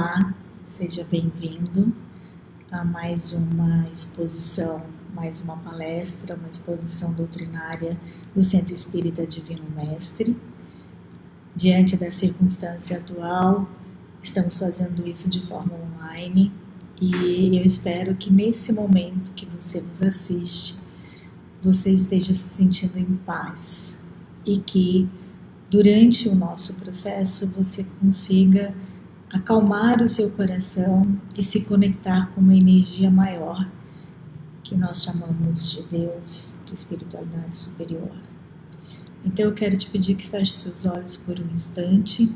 Olá, seja bem-vindo a mais uma exposição, mais uma palestra, uma exposição doutrinária do Centro Espírita Divino Mestre. Diante da circunstância atual, estamos fazendo isso de forma online e eu espero que nesse momento que você nos assiste, você esteja se sentindo em paz e que durante o nosso processo você consiga acalmar o seu coração e se conectar com uma energia maior que nós chamamos de Deus, de espiritualidade superior. Então eu quero te pedir que feche seus olhos por um instante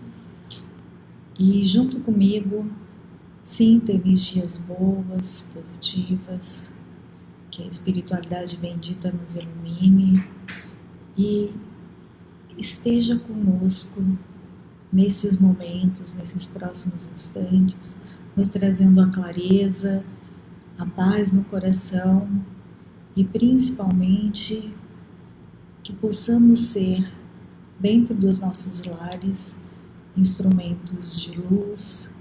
e junto comigo sinta energias boas, positivas, que a espiritualidade bendita nos ilumine e esteja conosco nesses momentos, nesses próximos instantes, nos trazendo a clareza, a paz no coração e principalmente que possamos ser, dentro dos nossos lares, instrumentos de luz,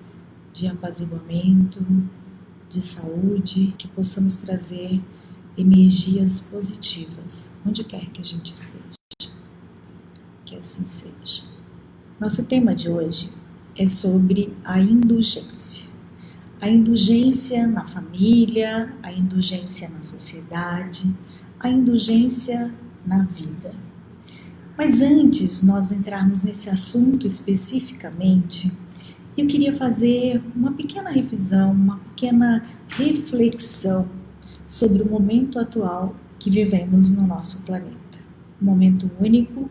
de apaziguamento, de saúde, que possamos trazer energias positivas, onde quer que a gente esteja. Que assim seja. Nosso tema de hoje é sobre a indulgência. A indulgência na família, a indulgência na sociedade, a indulgência na vida. Mas antes de nós entrarmos nesse assunto especificamente, eu queria fazer uma pequena revisão, uma pequena reflexão sobre o momento atual que vivemos no nosso planeta. Um momento único,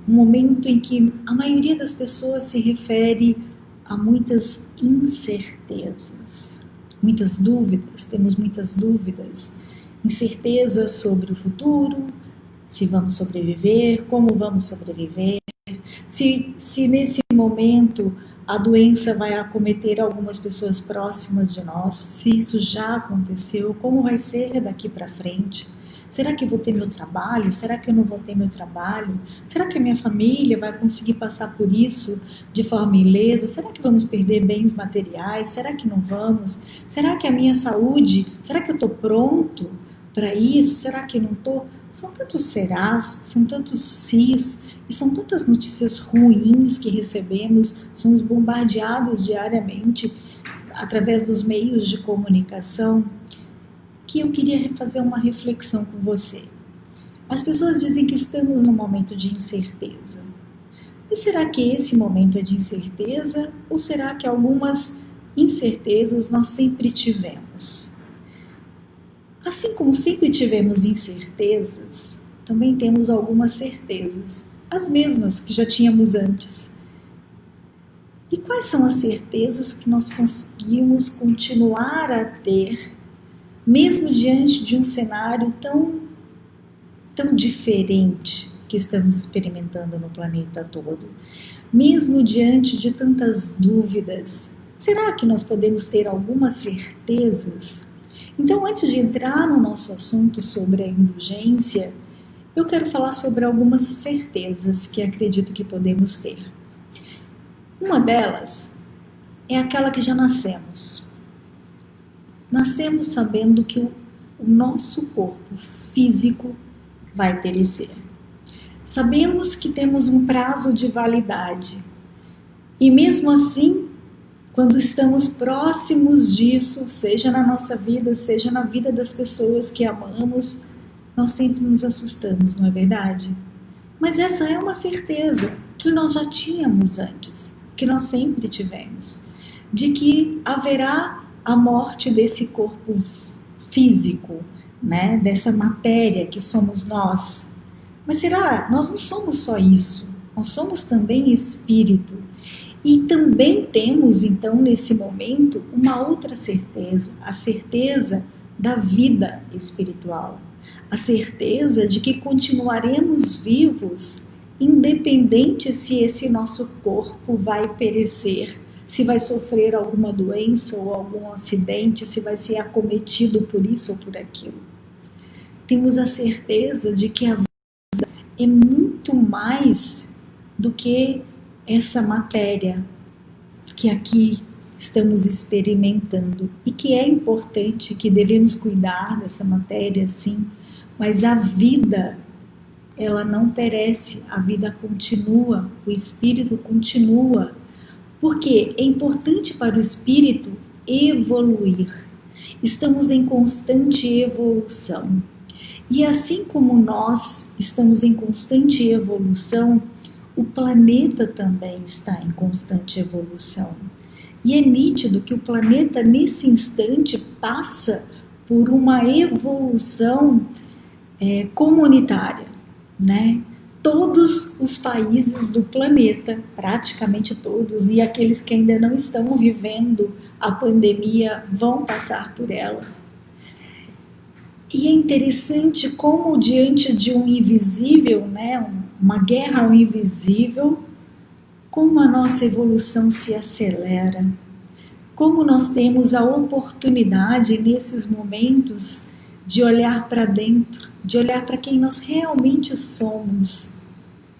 um momento em que a maioria das pessoas se refere a muitas incertezas, muitas dúvidas, temos muitas dúvidas, incertezas sobre o futuro, se vamos sobreviver, como vamos sobreviver, se nesse momento a doença vai acometer algumas pessoas próximas de nós, se isso já aconteceu, como vai ser daqui para frente. Será que eu vou ter meu trabalho? Será que eu não vou ter meu trabalho? Será que a minha família vai conseguir passar por isso de forma ilesa? Será que vamos perder bens materiais? Será que não vamos? Será que a minha saúde? Será que eu estou pronto para isso? Será que não estou? São tantos serás, são tantos sis e são tantas notícias ruins que recebemos, somos bombardeados diariamente através dos meios de comunicação, que eu queria fazer uma reflexão com você. As pessoas dizem que estamos num momento de incerteza. E será que esse momento é de incerteza ou será que algumas incertezas nós sempre tivemos? Assim como sempre tivemos incertezas, também temos algumas certezas, as mesmas que já tínhamos antes. E quais são as certezas que nós conseguimos continuar a ter mesmo diante de um cenário tão diferente que estamos experimentando no planeta todo, mesmo diante de tantas dúvidas, será que nós podemos ter algumas certezas? Então, antes de entrar no nosso assunto sobre a indulgência, eu quero falar sobre algumas certezas que acredito que podemos ter. Uma delas é aquela que já nascemos. Nascemos sabendo que o nosso corpo físico vai perecer. Sabemos que temos um prazo de validade. E mesmo assim, quando estamos próximos disso, seja na nossa vida, seja na vida das pessoas que amamos, nós sempre nos assustamos, não é verdade? Mas essa é uma certeza que nós já tínhamos antes, que nós sempre tivemos, de que haverá a morte desse corpo físico, né? Dessa matéria que somos nós. Mas será? Nós não somos só isso, nós somos também espírito. E também temos, então, nesse momento, uma outra certeza, a certeza da vida espiritual, a certeza de que continuaremos vivos, independente se esse nosso corpo vai perecer, se vai sofrer alguma doença ou algum acidente, se vai ser acometido por isso ou por aquilo. Temos a certeza de que a vida é muito mais do que essa matéria. que aqui estamos experimentando e que é importante, que devemos cuidar dessa matéria, sim, mas a vida, ela não perece, a vida continua, o espírito continua, porque é importante para o espírito evoluir. Estamos em constante evolução. E assim como nós estamos em constante evolução, o planeta também está em constante evolução. E é nítido que o planeta, nesse instante, passa por uma evolução comunitária, né? Todos os países do planeta, praticamente todos, e aqueles que ainda não estão vivendo a pandemia, vão passar por ela. E é interessante como diante de um invisível, né, uma guerra ao invisível, como a nossa evolução se acelera, como nós temos a oportunidade nesses momentos de olhar para dentro, de olhar para quem nós realmente somos,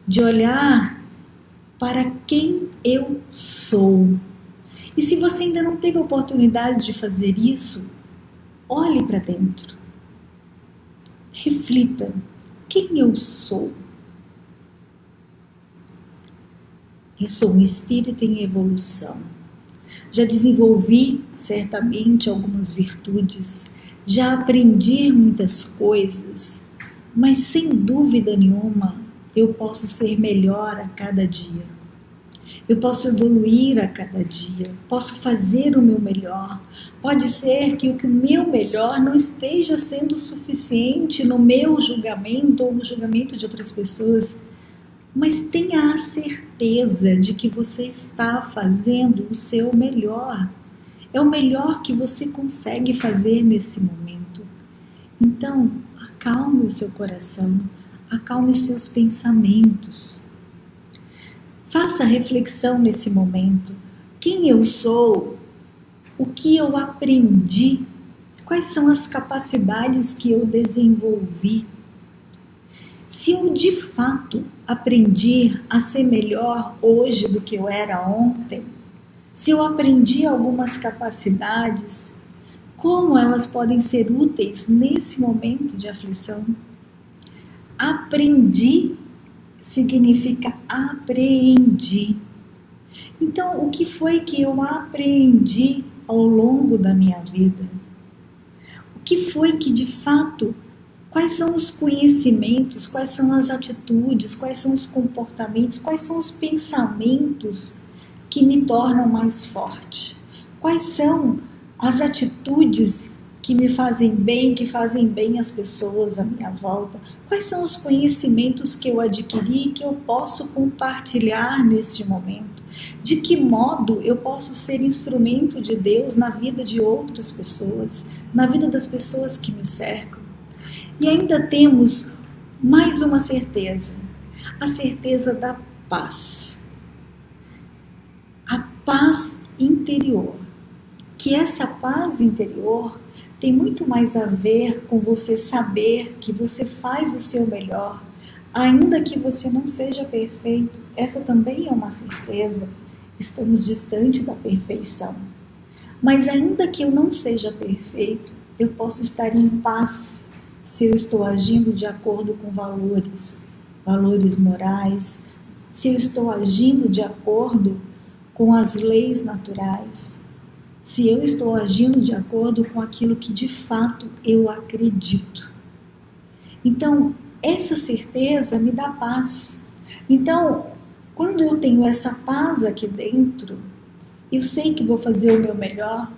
de olhar para quem eu sou. E se você ainda não teve a oportunidade de fazer isso, olhe para dentro. Reflita, quem eu sou? Eu sou um espírito em evolução. Já desenvolvi certamente algumas virtudes, já aprendi muitas coisas, mas sem dúvida nenhuma eu posso ser melhor a cada dia. Eu posso evoluir a cada dia, posso fazer o meu melhor. Pode ser que o meu melhor não esteja sendo suficiente no meu julgamento ou no julgamento de outras pessoas, mas tenha a certeza de que você está fazendo o seu melhor. É o melhor que você consegue fazer nesse momento. Então, acalme o seu coração, acalme os seus pensamentos. Faça reflexão nesse momento. Quem eu sou? O que eu aprendi? Quais são as capacidades que eu desenvolvi? Se eu de fato aprendi a ser melhor hoje do que eu era ontem, se eu aprendi algumas capacidades, como elas podem ser úteis nesse momento de aflição? Aprendi significa apreendi. Então, o que foi que eu aprendi ao longo da minha vida? O que foi que de fato, quais são os conhecimentos, quais são as atitudes, quais são os comportamentos, quais são os pensamentos que me tornam mais forte? Quais são as atitudes que me fazem bem, que fazem bem as pessoas à minha volta? Quais são os conhecimentos que eu adquiri que eu posso compartilhar neste momento? De que modo eu posso ser instrumento de Deus na vida de outras pessoas, na vida das pessoas que me cercam? E ainda temos mais uma certeza, a certeza da paz. A paz interior. Que essa paz interior tem muito mais a ver com você saber que você faz o seu melhor, ainda que você não seja perfeito. Essa também é uma certeza. Estamos distante da perfeição. Mas ainda que eu não seja perfeito, eu posso estar em paz se eu estou agindo de acordo com valores morais, se eu estou agindo de acordo com as leis naturais, se eu estou agindo de acordo com aquilo que de fato eu acredito. Então, essa certeza me dá paz. Então, quando eu tenho essa paz aqui dentro, eu sei que vou fazer o meu melhor.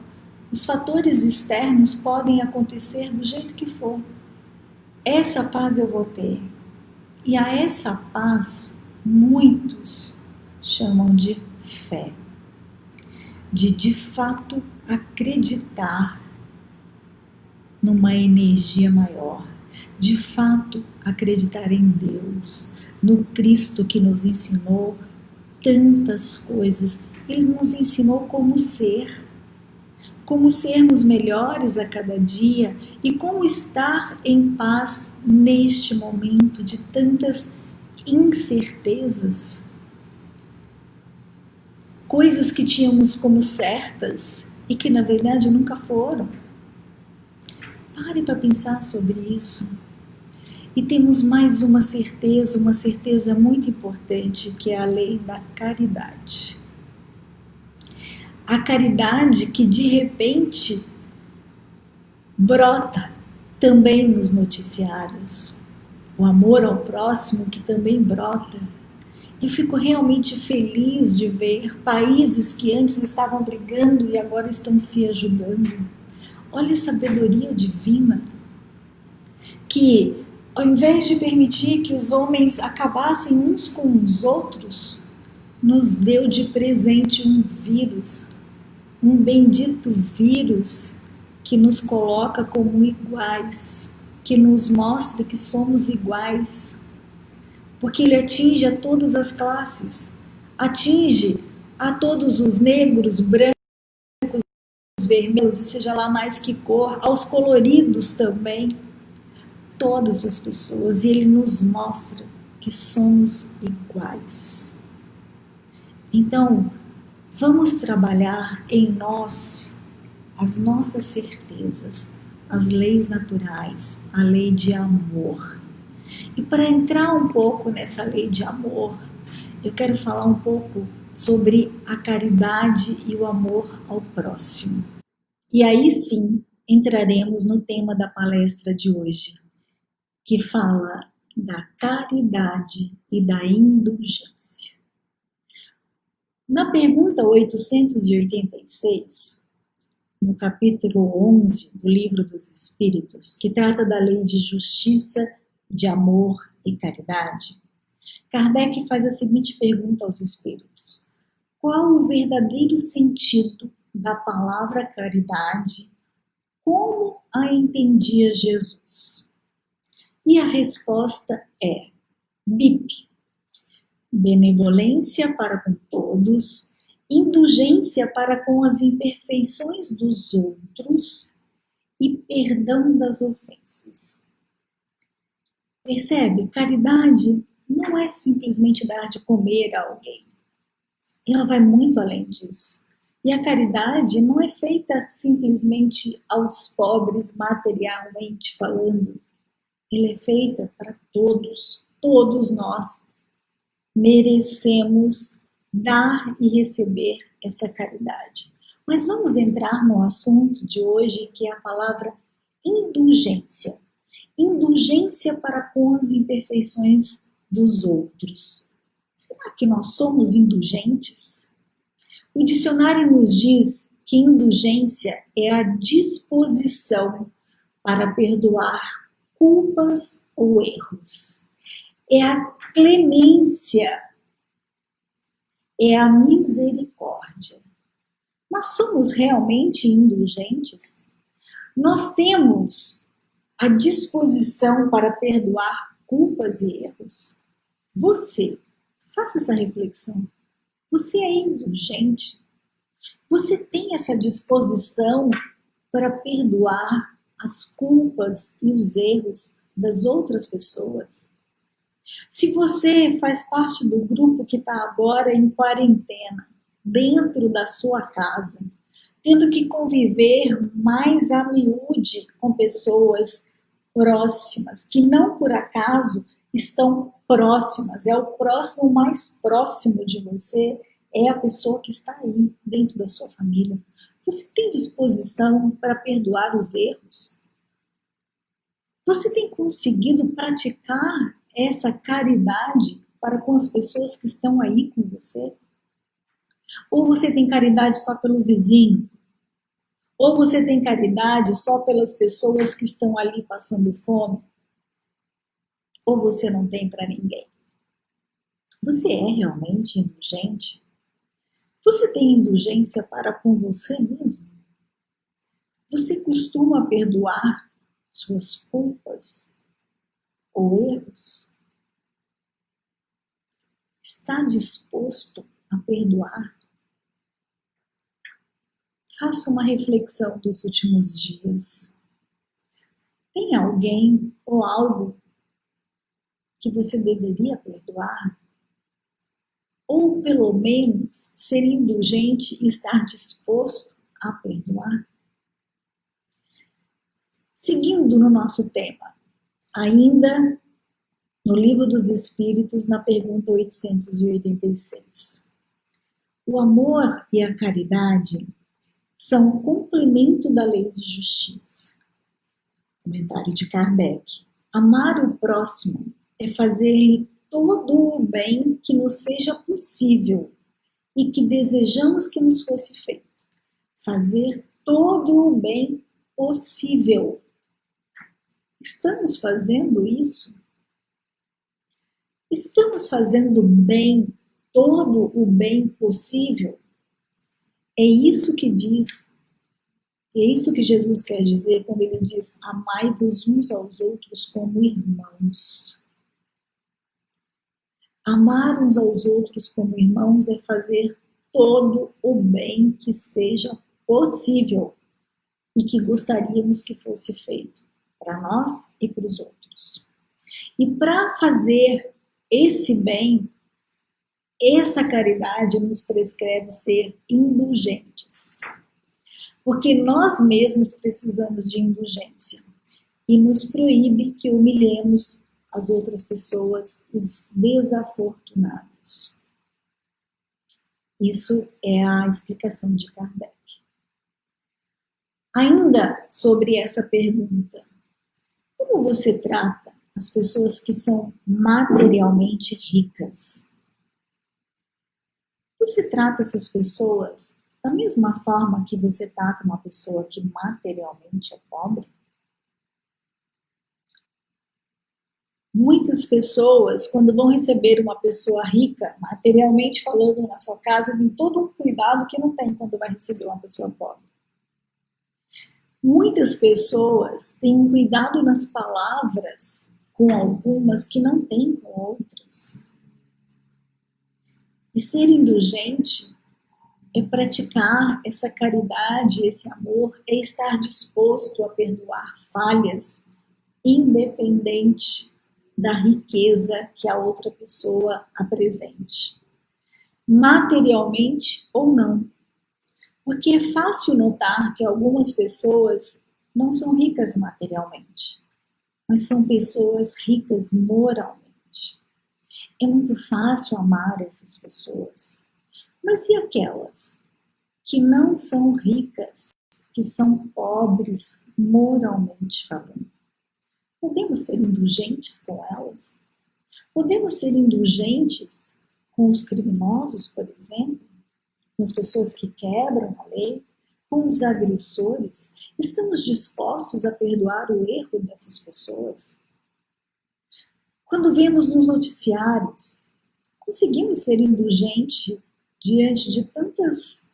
Os fatores externos podem acontecer do jeito que for. Essa paz eu vou ter. E a essa paz, muitos chamam de fé. De fato acreditar numa energia maior, de fato acreditar em Deus, no Cristo que nos ensinou tantas coisas. Ele nos ensinou como sermos melhores a cada dia e como estar em paz neste momento de tantas incertezas. coisas que tínhamos como certas e que na verdade nunca foram. Pare para pensar sobre isso. E temos mais uma certeza muito importante, que é a lei da caridade. A caridade que de repente brota também nos noticiários. O amor ao próximo que também brota. Eu fico realmente feliz de ver países que antes estavam brigando e agora estão se ajudando. Olha a sabedoria divina, que ao invés de permitir que os homens acabassem uns com os outros, nos deu de presente um vírus, um bendito vírus que nos coloca como iguais, que nos mostra que somos iguais, porque ele atinge a todas as classes, atinge a todos os negros, brancos, vermelhos, e seja lá mais que cor, aos coloridos também, todas as pessoas, e ele nos mostra que somos iguais. Então, vamos trabalhar em nós as nossas certezas, as leis naturais, a lei de amor. E para entrar um pouco nessa lei de amor, eu quero falar um pouco sobre a caridade e o amor ao próximo. E aí sim, entraremos no tema da palestra de hoje, que fala da caridade e da indulgência. Na pergunta 886, no capítulo 11 do Livro dos Espíritos, que trata da lei de justiça, de amor e caridade, Kardec faz a seguinte pergunta aos espíritos: qual o verdadeiro sentido da palavra caridade? Como a entendia Jesus? E a resposta é BIP: benevolência para com todos, indulgência para com as imperfeições dos outros e perdão das ofensas. Percebe? Caridade não é simplesmente dar de comer a alguém. Ela vai muito além disso. E a caridade não é feita simplesmente aos pobres, materialmente falando. Ela é feita para todos. Todos nós merecemos dar e receber essa caridade. Mas vamos entrar no assunto de hoje, que é a palavra indulgência. Indulgência para com as imperfeições dos outros. Será que nós somos indulgentes? O dicionário nos diz que indulgência é a disposição para perdoar culpas ou erros. É a clemência, é a misericórdia. Nós somos realmente indulgentes? Nós temos a disposição para perdoar culpas e erros? Você, faça essa reflexão. Você é indulgente? Você tem essa disposição para perdoar as culpas e os erros das outras pessoas? Se você faz parte do grupo que está agora em quarentena, dentro da sua casa, tendo que conviver mais a miúde com pessoas próximas, que não por acaso estão próximas, é o próximo mais próximo de você, é a pessoa que está aí dentro da sua família. Você tem disposição para perdoar os erros? Você tem conseguido praticar essa caridade para com as pessoas que estão aí com você? Ou você tem caridade só pelo vizinho? Ou você tem caridade só pelas pessoas que estão ali passando fome? Ou você não tem para ninguém? Você é realmente indulgente? Você tem indulgência para com você mesmo? Você costuma perdoar suas culpas ou erros? Está disposto a perdoar? Faça uma reflexão dos últimos dias. Tem alguém ou algo que você deveria perdoar? ou pelo menos ser indulgente e estar disposto a perdoar? Seguindo no nosso tema, ainda no Livro dos Espíritos, na pergunta 886. O amor e a caridade são o complemento da lei de justiça. Comentário de Kardec. Amar o próximo é fazer-lhe todo o bem que nos seja possível e que desejamos que nos fosse feito. Fazer todo o bem possível. Estamos fazendo isso? Estamos fazendo bem, todo o bem possível? É isso que diz, é isso que Jesus quer dizer quando ele diz: amai-vos uns aos outros como irmãos. Amar uns aos outros como irmãos é fazer todo o bem que seja possível e que gostaríamos que fosse feito para nós e para os outros. E para fazer esse bem, essa caridade nos prescreve ser indulgentes. Porque nós mesmos precisamos de indulgência e nos proíbe que humilhemos as outras pessoas, os desafortunados. Isso é a explicação de Kardec. Ainda sobre essa pergunta, como você trata as pessoas que são materialmente ricas? Você trata essas pessoas da mesma forma que você trata uma pessoa que materialmente é pobre? Muitas pessoas, quando vão receber uma pessoa rica, materialmente falando, na sua casa, tem todo um cuidado que não tem quando vai receber uma pessoa pobre. Muitas pessoas têm um cuidado nas palavras com algumas que não têm com outras. E ser indulgente é praticar essa caridade, esse amor, é estar disposto a perdoar falhas, independente da riqueza que a outra pessoa apresente, materialmente ou não. Porque é fácil notar que algumas pessoas não são ricas materialmente, mas são pessoas ricas moralmente. É muito fácil amar essas pessoas. Mas e aquelas que não são ricas, que são pobres moralmente falando? Podemos ser indulgentes com elas? Podemos ser indulgentes com os criminosos, por exemplo? Com as pessoas que quebram a lei? Com os agressores? Estamos dispostos a perdoar o erro dessas pessoas? Quando vemos nos noticiários, conseguimos ser indulgentes diante de tantas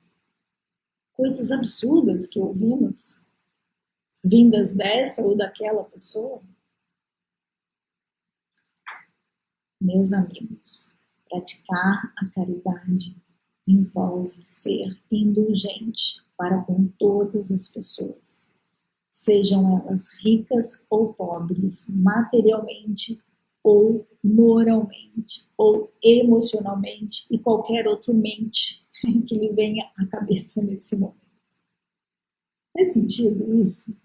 coisas absurdas que ouvimos, vindas dessa ou daquela pessoa? Meus amigos, praticar a caridade envolve ser indulgente para com todas as pessoas, sejam elas ricas ou pobres, materialmente ou moralmente, ou emocionalmente, e qualquer outro mente que lhe venha à cabeça nesse momento. Faz sentido isso?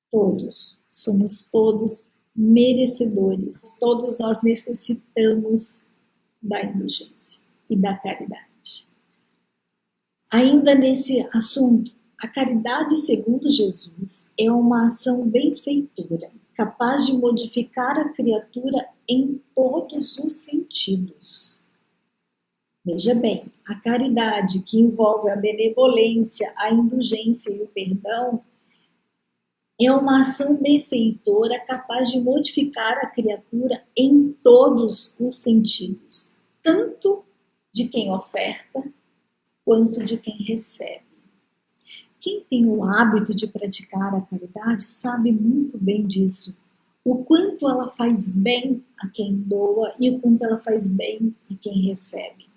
Todos, somos todos merecedores, todos nós necessitamos da indulgência e da caridade. Ainda nesse assunto, a caridade segundo Jesus é uma ação benfeitora, capaz de modificar a criatura em todos os sentidos. Veja bem, a caridade que envolve a benevolência, a indulgência e o perdão é uma ação benfeitora capaz de modificar a criatura em todos os sentidos, tanto de quem oferta quanto de quem recebe. Quem tem o hábito de praticar a caridade sabe muito bem disso. O quanto ela faz bem a quem doa e o quanto ela faz bem a quem recebe.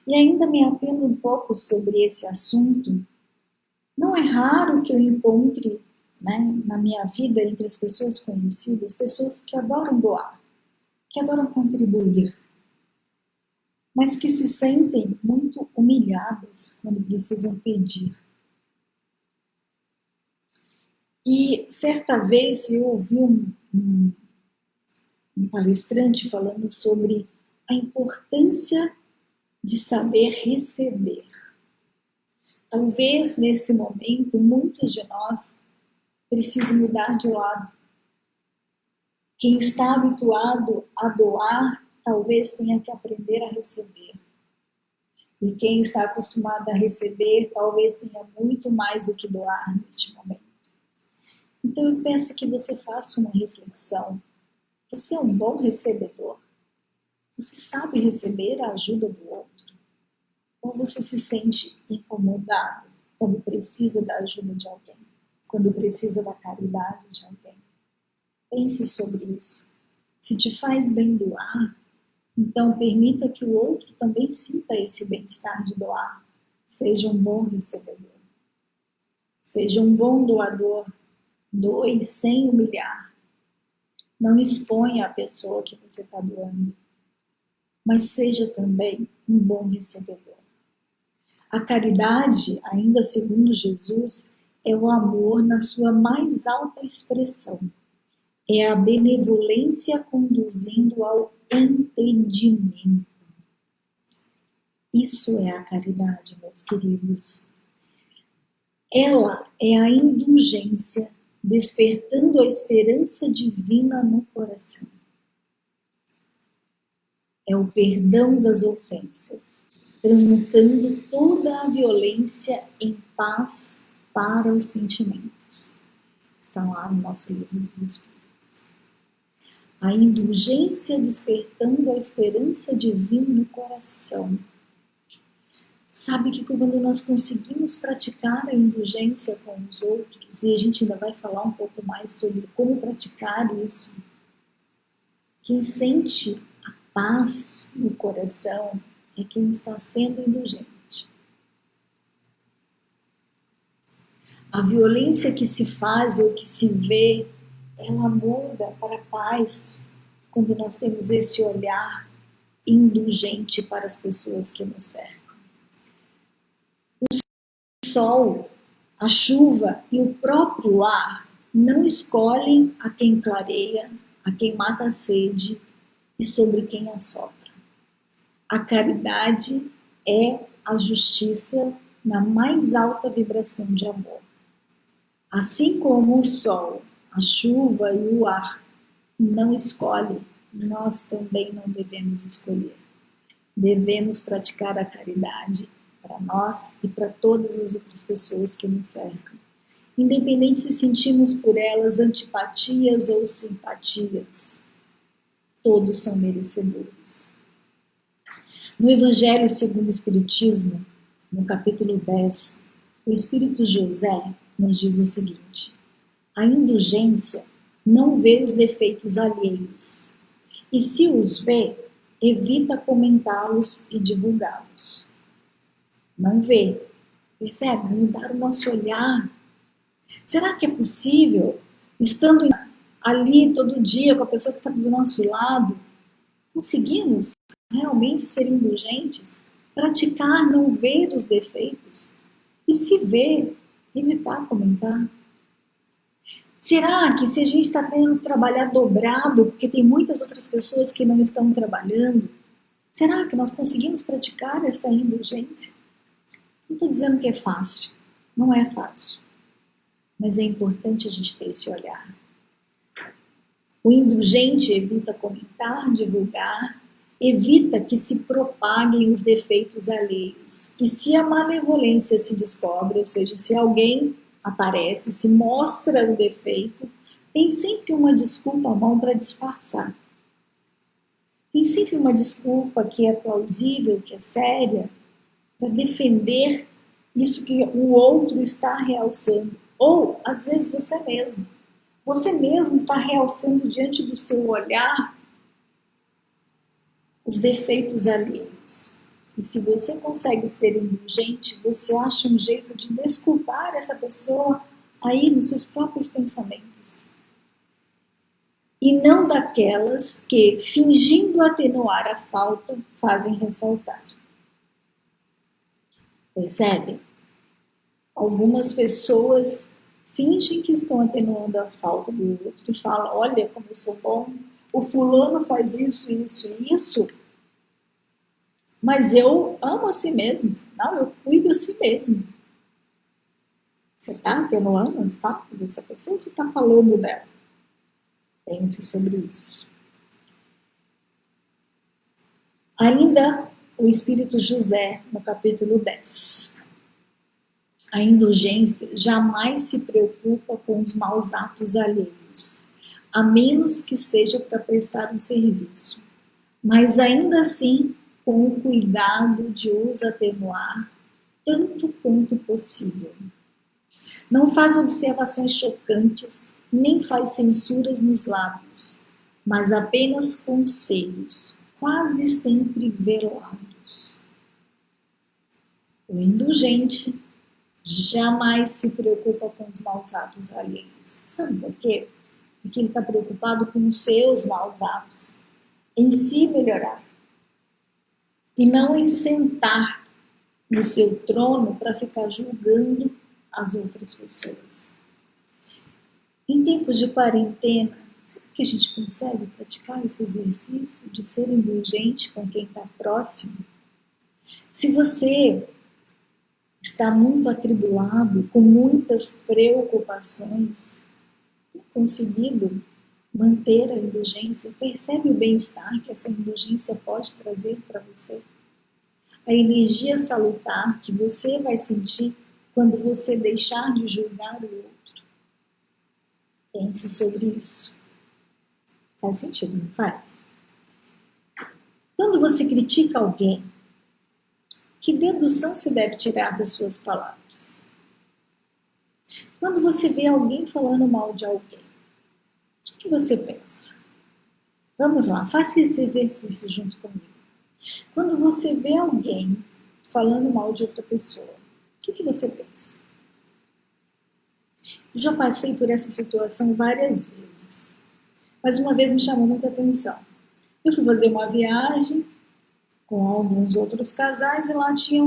E ainda me apelo um pouco sobre esse assunto. Não é raro que eu encontre, na minha vida, entre as pessoas conhecidas, pessoas que adoram doar, que adoram contribuir. mas que se sentem muito humilhadas quando precisam pedir. E certa vez eu ouvi um palestrante falando sobre a importância de saber receber. Talvez nesse momento muitos de nós precisem mudar de lado. Quem está habituado a doar, talvez tenha que aprender a receber. E quem está acostumado a receber, talvez tenha muito mais o que doar neste momento. Então eu peço que você faça uma reflexão. Você é um bom recebedor? Você sabe receber a ajuda do outro? Ou você se sente incomodado quando precisa da ajuda de alguém? Quando precisa da caridade de alguém? Pense sobre isso. Se te faz bem doar, então permita que o outro também sinta esse bem-estar de doar. Seja um bom recebedor. Seja um bom doador. Doe sem humilhar. Não exponha a pessoa que você está doando, mas seja também um bom recebedor. A caridade, ainda segundo Jesus, é o amor na sua mais alta expressão. É a benevolência conduzindo ao entendimento. Isso é a caridade, meus queridos. Ela é a indulgência despertando a esperança divina no coração. É o perdão das ofensas, transmutando toda a violência em paz para os sentimentos. Está lá no nosso livro dos Espíritos. A indulgência despertando a esperança divina no coração. Sabe que quando nós conseguimos praticar a indulgência com os outros, e a gente ainda vai falar um pouco mais sobre como praticar isso, quem sente a paz no coração é quem está sendo indulgente. A violência que se faz ou que se vê, ela muda para a paz quando nós temos esse olhar indulgente para as pessoas que nos cercam. O sol, a chuva e o próprio ar não escolhem a quem clareia, a quem mata a sede e sobre quem assopra. A caridade é a justiça na mais alta vibração de amor. Assim como o sol, a chuva e o ar não escolhem, nós também não devemos escolher. Devemos praticar a caridade para nós e para todas as outras pessoas que nos cercam. Independente se sentimos por elas antipatias ou simpatias, todos são merecedores. No Evangelho segundo o Espiritismo, no capítulo 10, o Espírito José nos diz o seguinte: a indulgência não vê os defeitos alheios, e se os vê, evita comentá-los e divulgá-los. Não vê, percebe? Mudar o nosso olhar. Será que é possível, estando ali todo dia com a pessoa que está do nosso lado, conseguimos realmente ser indulgentes, praticar não ver os defeitos e se ver, evitar comentar? Será que se a gente está tendo que trabalhar dobrado, porque tem muitas outras pessoas que não estão trabalhando, será que nós conseguimos praticar essa indulgência? Não estou dizendo que é fácil, não é fácil, mas é importante a gente ter esse olhar. O indulgente evita comentar, divulgar, evita que se propaguem os defeitos alheios. E se a malevolência se descobre, ou seja, se alguém aparece, se mostra o defeito, tem sempre uma desculpa à mão para disfarçar. Tem sempre uma desculpa que é plausível, que é séria, para defender isso que o outro está realçando. Ou, às vezes, você mesmo. Você mesmo está realçando diante do seu olhar os defeitos alheios. E se você consegue ser indulgente, você acha um jeito de desculpar essa pessoa aí nos seus próprios pensamentos. e não daquelas que, fingindo atenuar a falta, fazem ressaltar. Percebe? Algumas pessoas fingem que estão atenuando a falta do outro e falam, olha como eu sou bom, o fulano faz isso, isso e isso, mas eu amo a si mesmo. Não, eu cuido a si mesmo. Você está atenuando as faltas dessa pessoa ou você está falando dela? Pense sobre isso. Ainda o Espírito José, no capítulo 10. A indulgência jamais se preocupa com os maus atos alheios, a menos que seja para prestar um serviço, mas ainda assim com o cuidado de os atenuar tanto quanto possível. Não faz observações chocantes, nem faz censuras nos lábios, mas apenas conselhos, quase sempre velados. O indulgente jamais se preocupa com os maus atos alheios. Sabe por quê? Porque ele está preocupado com os seus maus atos, em si melhorar, e não em sentar no seu trono para ficar julgando as outras pessoas. Em tempos de quarentena, será que a gente consegue praticar esse exercício de ser indulgente com quem está próximo? Se você está muito atribulado, com muitas preocupações, tem conseguido manter a indulgência? Percebe o bem-estar que essa indulgência pode trazer para você? A energia salutar que você vai sentir quando você deixar de julgar o outro. Pense sobre isso. Faz sentido, não faz? Quando você critica alguém, que dedução se deve tirar das suas palavras? Quando você vê alguém falando mal de alguém, o que você pensa? Vamos lá, faça esse exercício junto comigo. Quando você vê alguém falando mal de outra pessoa, o que você pensa? Eu já passei por essa situação várias vezes, mas uma vez me chamou muita atenção. Eu fui fazer uma viagem com alguns outros casais e lá tinha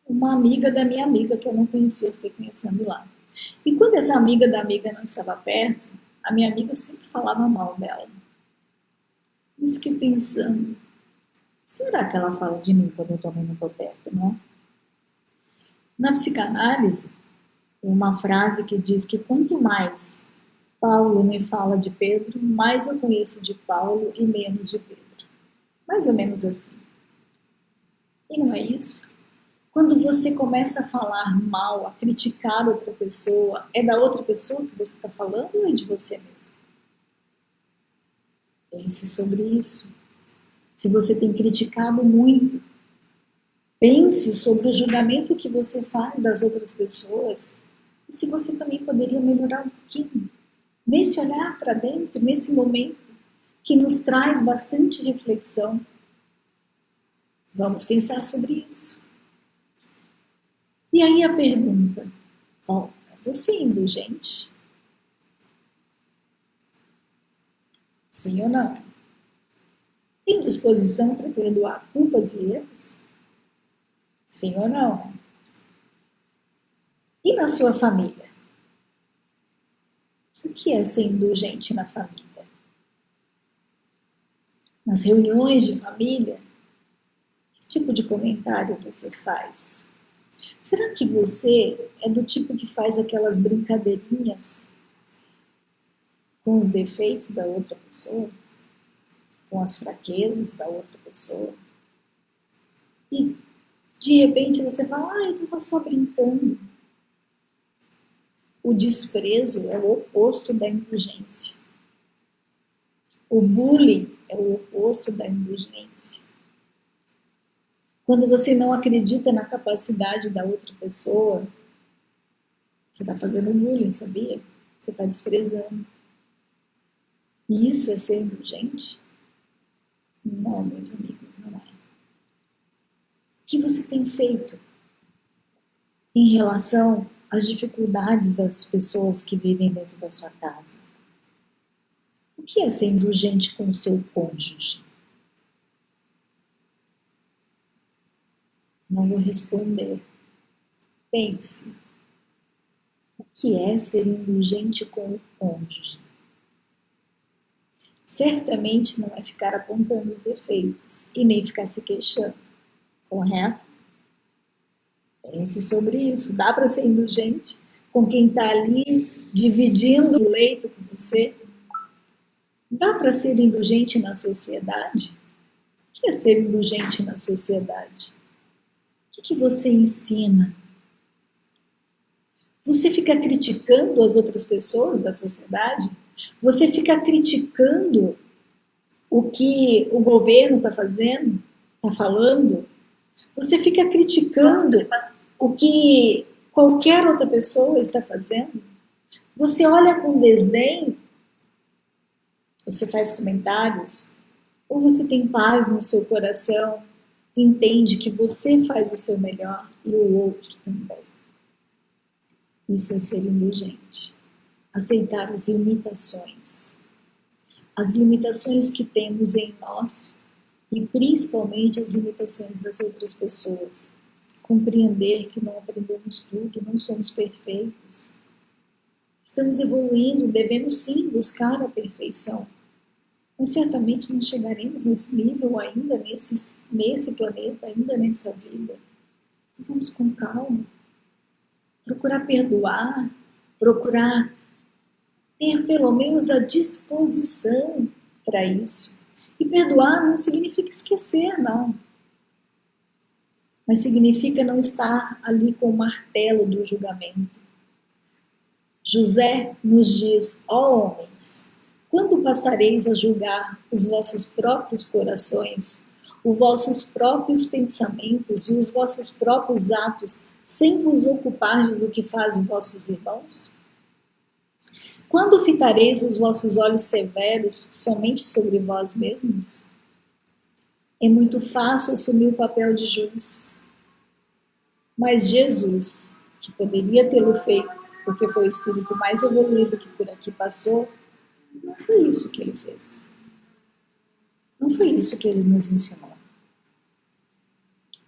uma amiga da minha amiga que eu não conhecia, eu fiquei conhecendo lá. E quando essa amiga da amiga não estava perto, a minha amiga sempre falava mal dela. E fiquei pensando, será que ela fala de mim quando eu também não estou perto, não? Na psicanálise, tem uma frase que diz que quanto mais Paulo me fala de Pedro, mais eu conheço de Paulo e menos de Pedro. Mais ou menos assim. E não é isso? Quando você começa a falar mal, a criticar outra pessoa, é da outra pessoa que você está falando ou é de você mesmo? Pense sobre isso. Se você tem criticado muito, pense sobre o julgamento que você faz das outras pessoas e se você também poderia melhorar um pouquinho. Nesse olhar para dentro, nesse momento, que nos traz bastante reflexão. Vamos pensar sobre isso. E aí a pergunta volta, você é indulgente? Sim ou não? Tem disposição para perdoar culpas e erros? Sim ou não? E na sua família? O que é ser indulgente na família? Nas reuniões de família, que tipo de comentário você faz? Será que você é do tipo que faz aquelas brincadeirinhas com os defeitos da outra pessoa? Com as fraquezas da outra pessoa? E de repente você fala, eu estava só brincando. O desprezo é o oposto da indulgência. O bullying é o oposto da indulgência. Quando você não acredita na capacidade da outra pessoa, você está fazendo bullying, sabia? Você está desprezando. E isso é ser indulgente? Não, meus amigos, não é. O que você tem feito em relação às dificuldades das pessoas que vivem dentro da sua casa? O O que é ser indulgente com o seu cônjuge? Não vou responder. Pense. O que é ser indulgente com o cônjuge? Certamente não é ficar apontando os defeitos e nem ficar se queixando, correto? Pense sobre isso. Dá para ser indulgente com quem está ali dividindo o leito com você? Dá para ser indulgente na sociedade? O que é ser indulgente na sociedade? O que você ensina? Você fica criticando as outras pessoas da sociedade? Você fica criticando o que o governo está fazendo, está falando? Você fica criticando o que qualquer outra pessoa está fazendo? Você olha com desdém? Você faz comentários? Ou você tem paz no seu coração, entende que você faz o seu melhor e o outro também? Isso é ser indulgente. Aceitar as limitações. As limitações que temos em nós e principalmente as limitações das outras pessoas. Compreender que não aprendemos tudo, não somos perfeitos. Estamos evoluindo, devemos sim buscar a perfeição. Mas certamente não chegaremos nesse nível ainda, nesse planeta, ainda nessa vida. Então vamos com calma. Procurar perdoar, procurar ter pelo menos a disposição para isso. E perdoar não significa esquecer, não. Mas significa não estar ali com o martelo do julgamento. José nos diz: ó homens, quando passareis a julgar os vossos próprios corações, os vossos próprios pensamentos e os vossos próprios atos, sem vos ocupardes do que fazem vossos irmãos? Quando fitareis os vossos olhos severos somente sobre vós mesmos? É muito fácil assumir o papel de juiz. Mas Jesus, que poderia tê-lo feito, porque foi o espírito mais evoluído que por aqui passou, não foi isso que ele fez. Não foi isso que ele nos ensinou.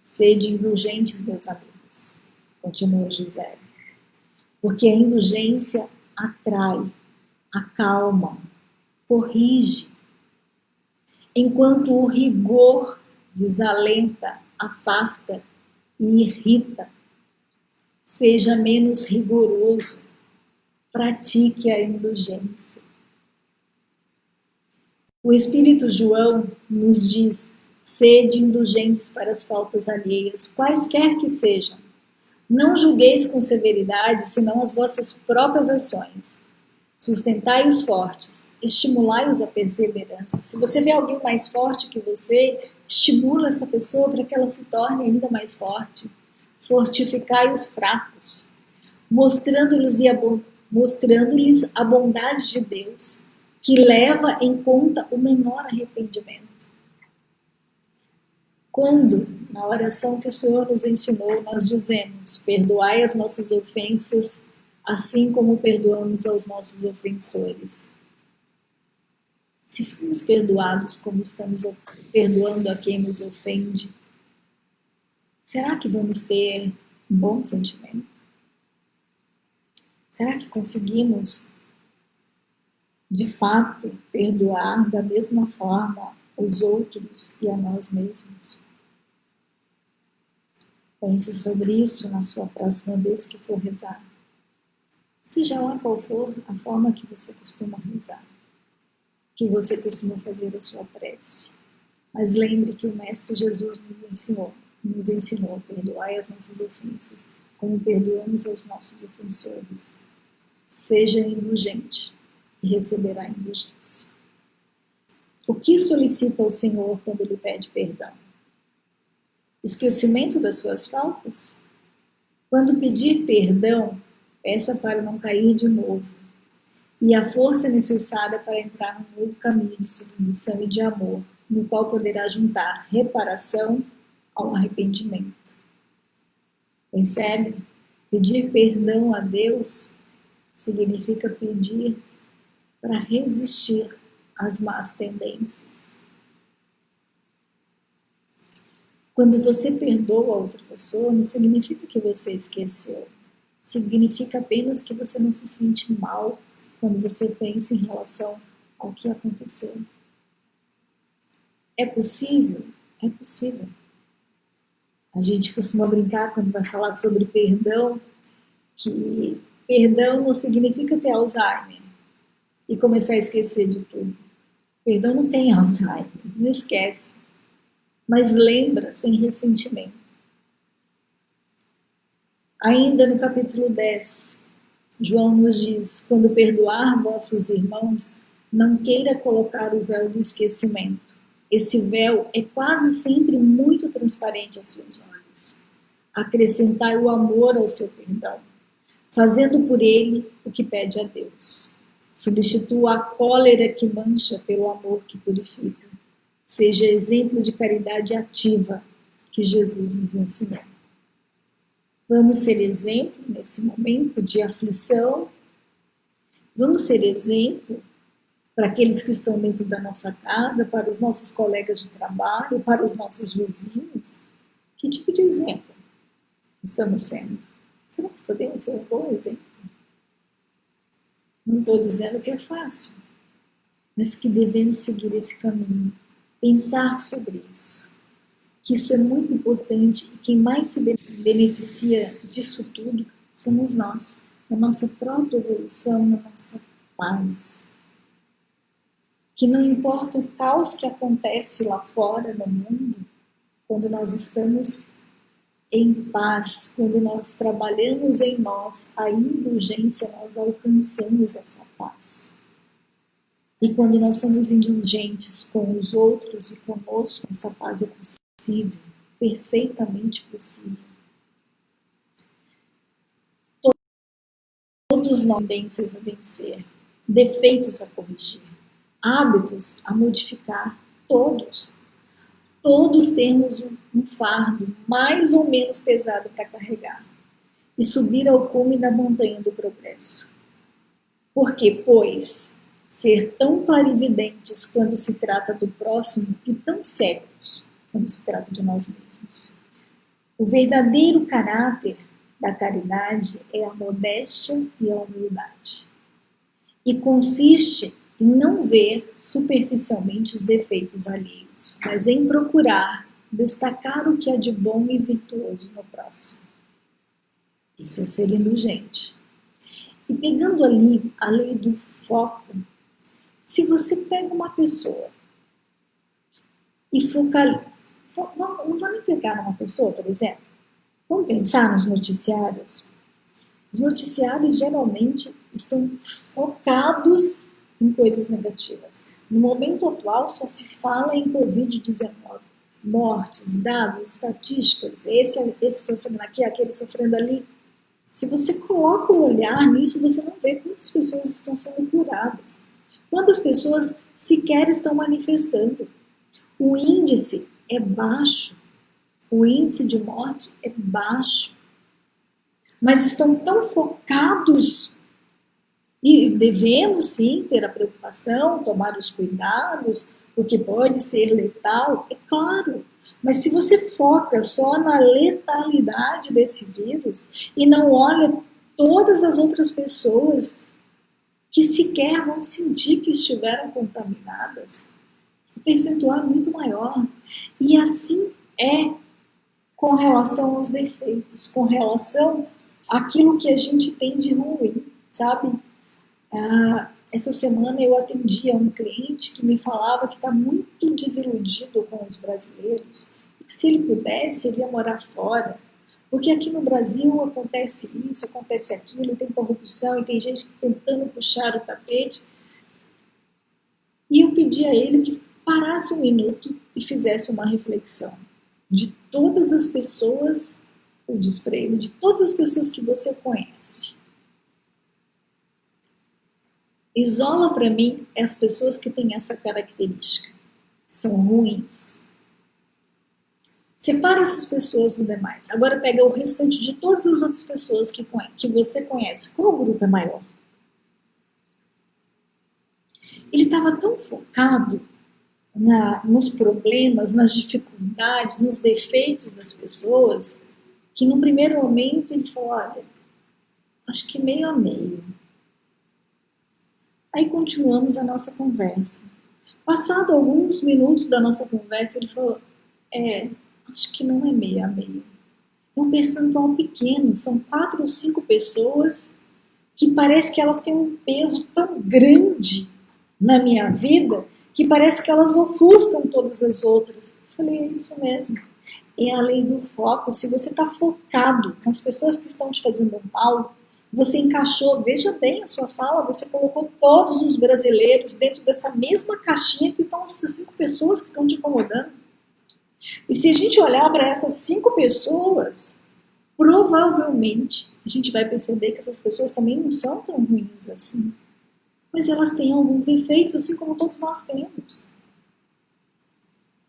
Sede indulgentes, meus amigos, continua José, porque a indulgência atrai, acalma, corrige, enquanto o rigor desalenta, afasta e irrita. Seja menos rigoroso, pratique a indulgência. O Espírito João nos diz: sede indulgentes para as faltas alheias, quaisquer que sejam. Não julgueis com severidade, senão as vossas próprias ações. Sustentai os fortes, estimulai-os à perseverança. Se você vê alguém mais forte que você, estimula essa pessoa para que ela se torne ainda mais forte. Fortificai os fracos, mostrando-lhes a bondade de Deus, que leva em conta o menor arrependimento. Quando, na oração que o Senhor nos ensinou, nós dizemos: perdoai as nossas ofensas, assim como perdoamos aos nossos ofensores. Se formos perdoados como estamos perdoando a quem nos ofende, será que vamos ter um bom sentimento? Será que conseguimos, de fato, perdoar da mesma forma os outros e a nós mesmos? Pense sobre isso na sua próxima vez que for rezar. Seja lá qual for a forma que você costuma rezar, que você costuma fazer a sua prece. Mas lembre que o Mestre Jesus nos ensinou a perdoar as nossas ofensas, como perdoamos aos nossos ofensores. Seja indulgente e receberá indulgência. O que solicita ao Senhor quando Ele pede perdão? Esquecimento das suas faltas? Quando pedir perdão, peça para não cair de novo, e a força necessária para entrar num novo caminho de submissão e de amor, no qual poderá juntar reparação ao arrependimento. Percebe? Pedir perdão a Deus significa pedir para resistir as más tendências. Quando você perdoa a outra pessoa, não significa que você esqueceu. Significa apenas que você não se sente mal quando você pensa em relação ao que aconteceu. É possível? É possível. A gente costuma brincar quando vai falar sobre perdão, que perdão não significa ter Alzheimer e começar a esquecer de tudo. Perdão não tem Alzheimer, não esquece, mas lembra sem ressentimento. Ainda no capítulo 10, João nos diz: quando perdoar vossos irmãos, não queira colocar o véu do esquecimento. Esse véu é quase sempre muito transparente aos seus olhos. Acrescentai o amor ao seu perdão, fazendo por ele o que pede a Deus. Substitua a cólera que mancha pelo amor que purifica. Seja exemplo de caridade ativa que Jesus nos ensinou. Vamos ser exemplo nesse momento de aflição. Vamos ser exemplo para aqueles que estão dentro da nossa casa, para os nossos colegas de trabalho, para os nossos vizinhos. Que tipo de exemplo estamos sendo? Será que podemos ser um bom exemplo? Não estou dizendo que é fácil, mas que devemos seguir esse caminho, pensar sobre isso, que isso é muito importante e quem mais se beneficia disso tudo somos nós, na nossa própria evolução, na nossa paz. Que não importa o caos que acontece lá fora no mundo, quando nós estamos em paz, quando nós trabalhamos em nós a indulgência, nós alcançamos essa paz. E quando nós somos indulgentes com os outros e conosco, essa paz é possível, perfeitamente possível. Todos nós tendências a vencer, defeitos a corrigir, hábitos a modificar, todos. Todos temos um fardo mais ou menos pesado para carregar e subir ao cume da montanha do progresso. Porque, pois, ser tão clarividentes quando se trata do próximo e tão cegos quando se trata de nós mesmos. O verdadeiro caráter da caridade é a modéstia e a humildade. E consiste em não ver superficialmente os defeitos alheios, mas em procurar destacar o que é de bom e virtuoso no próximo. Isso é ser indulgente. E pegando ali a lei do foco, se você pega uma pessoa e foca, não vou nem pegar numa pessoa, por exemplo, vamos pensar nos noticiários. Os noticiários geralmente estão focados em coisas negativas. No momento atual só se fala em Covid-19. Mortes, dados, estatísticas, esse sofrendo aqui, aquele sofrendo ali. Se você coloca o olhar nisso, você não vê quantas pessoas estão sendo curadas. Quantas pessoas sequer estão manifestando. O índice é baixo. O índice de morte é baixo. Mas estão tão focados e devemos sim ter a preocupação, tomar os cuidados, porque pode ser letal, é claro. Mas se você foca só na letalidade desse vírus e não olha todas as outras pessoas que sequer vão sentir que estiveram contaminadas, o percentual é muito maior. E assim é com relação aos defeitos, com relação àquilo que a gente tem de ruim, sabe? Essa semana eu atendi a um cliente que me falava que está muito desiludido com os brasileiros e que se ele pudesse, ele ia morar fora. Porque aqui no Brasil acontece isso, acontece aquilo, tem corrupção e tem gente tentando puxar o tapete. E eu pedi a ele que parasse um minuto e fizesse uma reflexão de todas as pessoas, eu disse para ele, de todas as pessoas que você conhece. Isola para mim as pessoas que têm essa característica, são ruins. Separa essas pessoas do demais. Agora pega o restante de todas as outras pessoas que você conhece. Qual grupo é maior? Ele estava tão focado nos problemas, nas dificuldades, nos defeitos das pessoas, que no primeiro momento ele falou, olha, acho que meio a meio. Aí continuamos a nossa conversa. Passado alguns minutos da nossa conversa, ele falou, acho que não é meio a meio. É um percentual pequeno, são 4 ou 5 pessoas que parece que elas têm um peso tão grande na minha vida que parece que elas ofuscam todas as outras. Eu falei, é isso mesmo. É a lei do foco. Se você está focado nas pessoas que estão te fazendo mal, você encaixou, veja bem a sua fala, você colocou todos os brasileiros dentro dessa mesma caixinha que estão essas 5 pessoas que estão te incomodando. E se a gente olhar para essas 5 pessoas, provavelmente a gente vai perceber que essas pessoas também não são tão ruins assim. Mas elas têm alguns defeitos, assim como todos nós temos.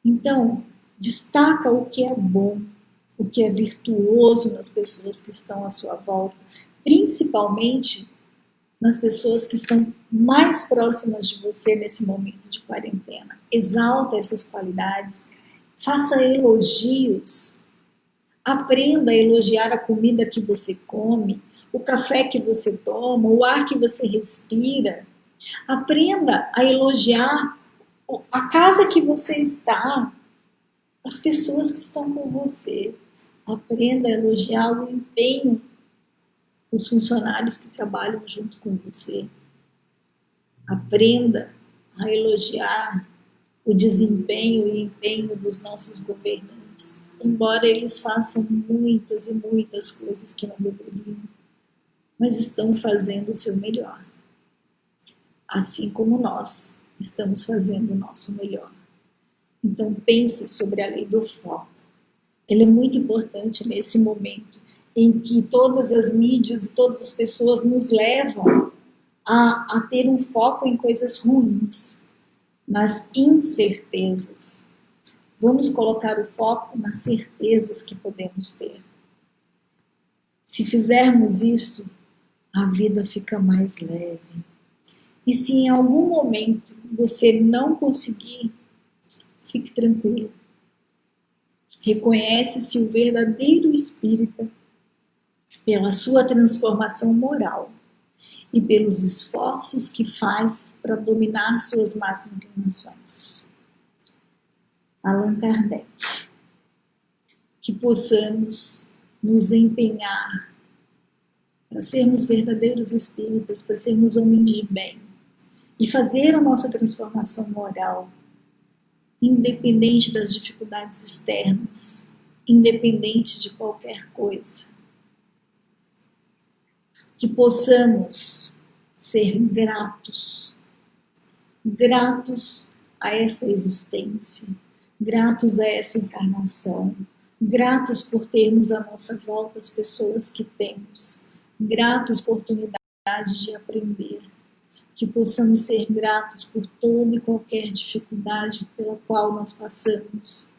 Então, destaca o que é bom, o que é virtuoso nas pessoas que estão à sua volta, principalmente nas pessoas que estão mais próximas de você nesse momento de quarentena. Exalta essas qualidades, faça elogios, aprenda a elogiar a comida que você come, o café que você toma, o ar que você respira. Aprenda a elogiar a casa que você está, as pessoas que estão com você. Aprenda a elogiar o empenho dos funcionários que trabalham junto com você. Aprenda a elogiar o desempenho e empenho dos nossos governantes, embora eles façam muitas e muitas coisas que não deveriam, mas estão fazendo o seu melhor. Assim como nós estamos fazendo o nosso melhor. Então pense sobre a lei do foco. Ela é muito importante nesse momento em que todas as mídias e todas as pessoas nos levam a ter um foco em coisas ruins, nas incertezas. Vamos colocar o foco nas certezas que podemos ter. Se fizermos isso, a vida fica mais leve. E se em algum momento você não conseguir, fique tranquilo. Reconhece-se o verdadeiro espírita pela sua transformação moral e pelos esforços que faz para dominar suas más inclinações. Allan Kardec. Que possamos nos empenhar para sermos verdadeiros espíritas, para sermos homens de bem, e fazer a nossa transformação moral, independente das dificuldades externas, independente de qualquer coisa. Que possamos ser gratos a essa existência, gratos a essa encarnação, gratos por termos à nossa volta as pessoas que temos, gratos por oportunidade de aprender. Que possamos ser gratos por toda e qualquer dificuldade pela qual nós passamos.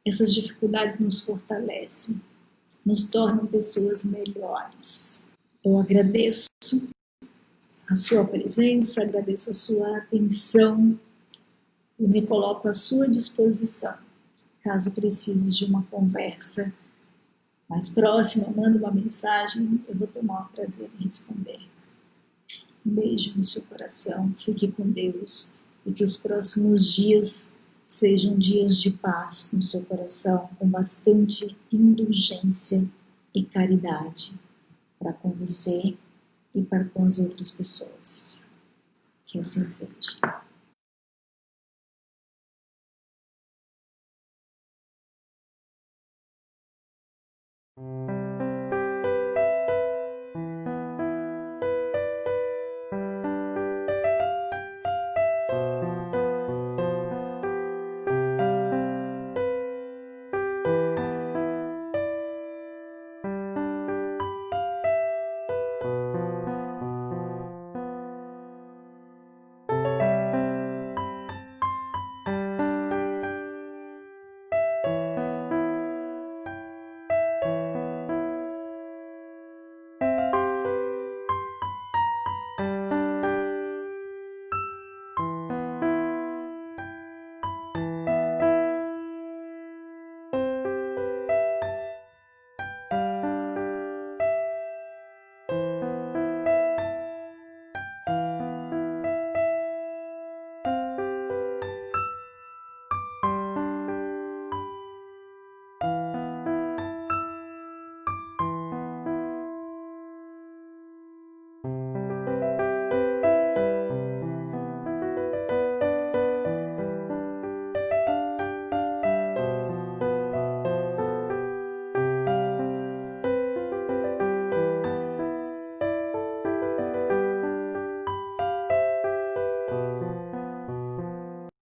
Essas dificuldades nos fortalecem, nos tornam pessoas melhores. Eu agradeço a sua presença, agradeço a sua atenção e me coloco à sua disposição. Caso precise de uma conversa mais próxima, manda uma mensagem, eu vou ter o maior prazer em responder. Um beijo no seu coração, fique com Deus e que os próximos dias sejam dias de paz no seu coração, com bastante indulgência e caridade para com você e para com as outras pessoas. Que assim seja.